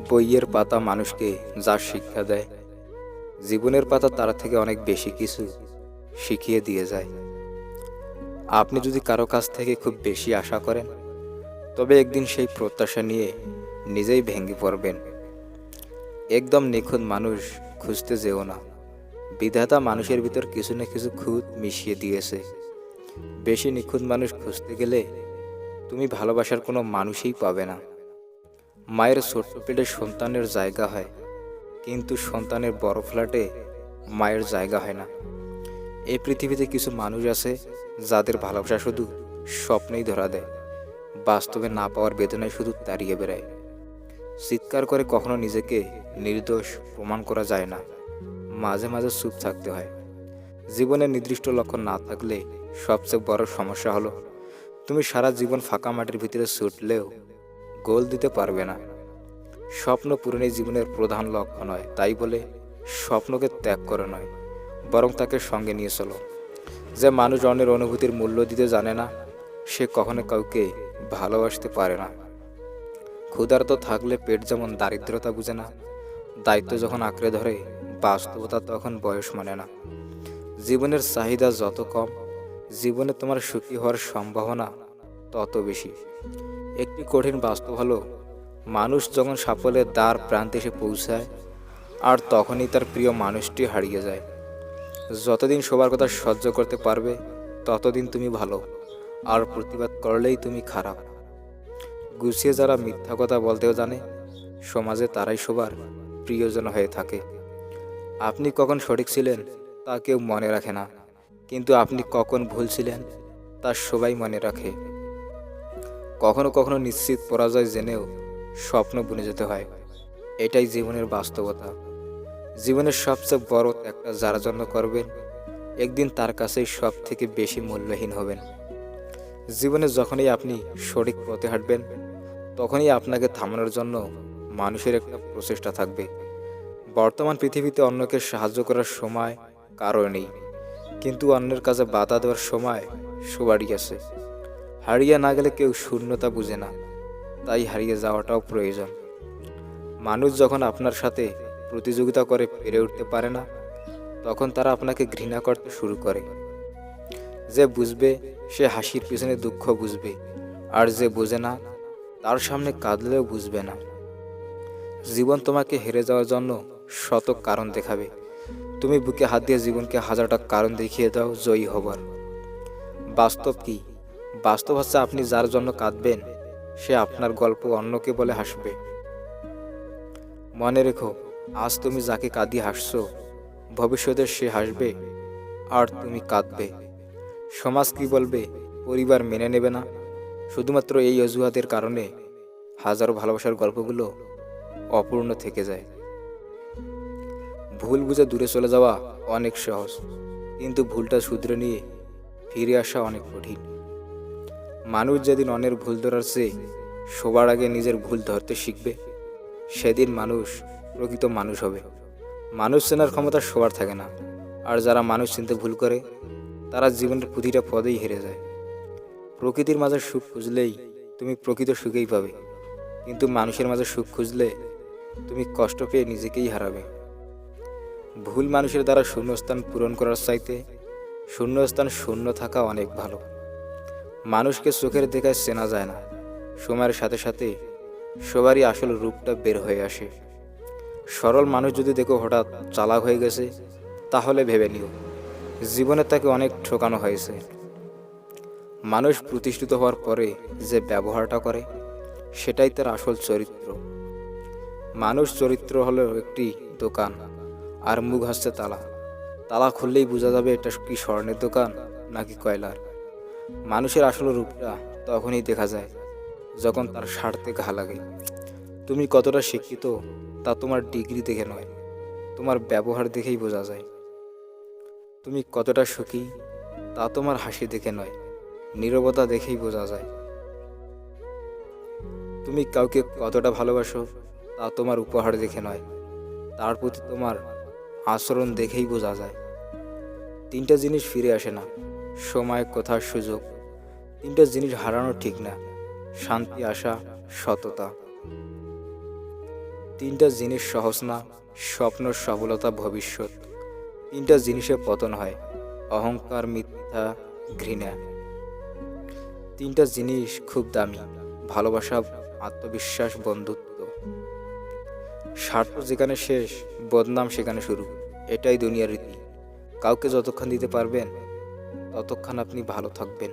বইয়ের পাতা মানুষকে যা শিক্ষা দেয়, জীবনের পাতা তার থেকে অনেক বেশি কিছু শিখিয়ে দিয়ে যায়। আপনি যদি কারো কাছ থেকে খুব বেশি আশা করেন, তবে একদিন সেই প্রত্যাশা নিয়ে নিজেই ভেঙে পড়বেন। একদম নিখুঁত মানুষ খুঁজতে যেও না। বিধাতা মানুষের ভিতর কিছু না কিছু খুঁত মিশিয়ে দিয়েছে। বেশি নিখুঁত মানুষ খুঁজতে গেলে তুমি ভালোবাসার কোনো মানুষই পাবে না। মায়ের ছোট্ট পেটে সন্তানের জায়গা হয়, কিন্তু সন্তানের বড় ফ্ল্যাটে মায়ের জায়গা হয় না। এই পৃথিবীতে কিছু মানুষ আছে যাদের ভালোবাসা শুধু স্বপ্নেই ধরা দেয়, বাস্তবে না পাওয়ার বেদনায় শুধু তাড়িয়ে বেড়ায়। চিৎকার করে কখনো নিজেকে নির্দোষ প্রমাণ করা যায় না, মাঝে মাঝে চুপ থাকতে হয়। জীবনের নির্দিষ্ট লক্ষ্য না থাকলে সবচেয়ে বড় সমস্যা হলো তুমি সারা জীবন ফাঁকা মাটির ভিতরে ছুটলেও গোল দিতে পারবে না। স্বপ্ন পূরণই জীবনের প্রধান লক্ষ্য নয়, তাই বলে স্বপ্নকে ত্যাগ করে নয়, বরং তাকে সঙ্গে নিয়ে চলো। যে মানুষ অন্যের অনুভূতির মূল্য দিতে জানে না, সে কখনো কাউকে ভালোবাসতে পারে না। ক্ষুধার্ত থাকলে পেট যেমন দারিদ্রতা বুঝে না, দায়িত্ব যখন আঁকড়ে ধরে বাস্তবতা তখন বয়স মানে না। জীবনের চাহিদা যত কম, জীবনে তোমার সুখী হওয়ার সম্ভাবনা তত বেশি। একটি কঠিন বাস্তব হলো, মানুষ যখন সাফল্যের দ্বার প্রান্তে এসে পৌঁছায়, আর তখনই তার প্রিয় মানুষটি হারিয়ে যায়। যতদিন সবার কথা সহ্য করতে পারবে, ততদিন তুমি ভালো, আর প্রতিবাদ করলেই তুমি খারাপ। গুছিয়ে যারা মিথ্যা কথা বলতেও জানে, সমাজে তারাই সবার প্রিয়জন হয়ে থাকে। আপনি কখন সঠিক ছিলেন তা কেউ মনে রাখে না, কিন্তু আপনি কখন ভুল ছিলেন তা সবাই মনে রাখে। কখনো কখনো নিশ্চিত পরাজয় জেনেও স্বপ্ন বুনে যেতে হয়। এটাই জীবনের বাস্তবতা। জীবনের সবচেয়ে বড় ত্যাগটা যার জন্য করবেন, একদিন তার কাছেই সব থেকে বেশি মূল্যহীন হবেন। জীবনে যখনই আপনি সঠিক পথে হাঁটবেন, তখনই আপনাকে থামানোর জন্য মানুষের একটা প্রচেষ্টা থাকবে। বর্তমান পৃথিবীতে অন্যকে সাহায্য করার সময় কারো নেই, কিন্তু অন্যের কাছে বাধা দেওয়ার সময় সবারই আছে। হারিয়ে না গেলে কেউ শূন্যতা বুঝে না, তাই হারিয়ে যাওয়াটাও প্রয়োজন। মানুষ যখন আপনার সাথে প্রতিযোগিতা করে পেরে উঠতে পারে না, তখন তারা আপনাকে ঘৃণা করতে শুরু করে। যে বুঝবে সে হাসির পিছনে দুঃখ বুঝবে, আর যে বোঝে না তার সামনে কাঁদলেও বুঝবে না। জীবন তোমাকে হেরে যাওয়ার জন্য শত কারণ দেখাবে। তুমি বুকে হাত দিয়ে জীবনকে হাজারটা কারণ দেখিয়ে দাও জয়ী হবার। বাস্তব কি? বাস্তব হচ্ছে আপনি যার জন্য কাঁদবেন, সে আপনার গল্প অন্যকে বলে হাসবে। মনে রেখো, আজ তুমি যাকে কাঁদিয়ে হাসছো, ভবিষ্যতে সে হাসবে আর তুমি কাঁদবে। সমাজ কি বলবে, পরিবার মেনে নেবে না, শুধুমাত্র এই অজুহাতের কারণে হাজারো ভালোবাসার গল্পগুলো অপূর্ণ থেকে যায়। ভুল বুঝে দূরে চলে যাওয়া অনেক সহজ, কিন্তু ভুলটা শুধরে নিয়ে ফিরে আসা অনেক কঠিন। মানুষ যেদিন অন্যের ভুল ধরার চেয়ে সবার আগে নিজের ভুল ধরতে শিখবে, সেদিন মানুষ প্রকৃত মানুষ হবে। মানুষ চেনার ক্ষমতা সবার থাকে না, আর যারা মানুষ চিনতে ভুল করে তারা জীবনের প্রতিটা পদেই হেরে যায়। প্রকৃতির মাঝে সুখ খুঁজলেই তুমি প্রকৃত সুখেই পাবে, কিন্তু মানুষের মাঝে সুখ খুঁজলে তুমি কষ্ট পেয়ে নিজেকেই হারাবে। ভুল মানুষের দ্বারা শূন্যস্থান পূরণ করার চাইতে শূন্যস্থান শূন্য থাকা অনেক ভালো। মানুষকে চোখের দেখায় চেনা যায় না, সময়ের সাথে সাথে সবারই আসল রূপটা বের হয়ে আসে। সরল মানুষ যদি দেখো হঠাৎ চালাক হয়ে গেছে, তাহলে ভেবে নিও জীবনে তাকে অনেক ঠকানো হয়েছে। মানুষ প্রতিষ্ঠিত হওয়ার পরে যে ব্যবহারটা করে, সেটাই তার আসল চরিত্র। মানুষ চরিত্র হলো একটি দোকান, আর মুখ হচ্ছে তালা। তালা খুললেই বোঝা যাবে এটা কি স্বর্ণের দোকান নাকি কয়লার। মানুষের আসল রূপটা তখনই দেখা যায় যখন তার স্বার্থে ঘা লাগে। তুমি কতটা শিক্ষিত তা তোমার ডিগ্রি দেখে নয়, তোমার ব্যবহার দেখেই বোঝা যায়। তুমি কতটা সুখী তা তোমার হাসি দেখে নয়, নীরবতা দেখেই বোঝা যায়। তুমি কাউকে কতটা ভালোবাসো তা তোমার উপহার দেখে নয়, তার প্রতি তোমার আচরণ দেখেই বোঝা যায়। তিনটা জিনিস ফিরে আসে না, সময়, কথা, সুযোগ। তিনটা জিনিস হারানো ঠিক না, শান্তি, আশা, সততা। তিনটা জিনিস সহজ না, স্বপ্ন, সফলতা, ভবিষ্যৎ। তিনটা জিনিসে পতন হয়: অহংকার, মিথ্যা, ঘৃণা। তিনটা জিনিস খুব দামি: ভালোবাসা, আত্মবিশ্বাস, বন্ধুত্ব। স্বার্থ যেখানে শেষ, বদনাম সেখানে শুরু। এটাই দুনিয়ার রীতি। কাউকে যতক্ষণ দিতে পারবেন ততক্ষণ আপনি ভালো থাকবেন।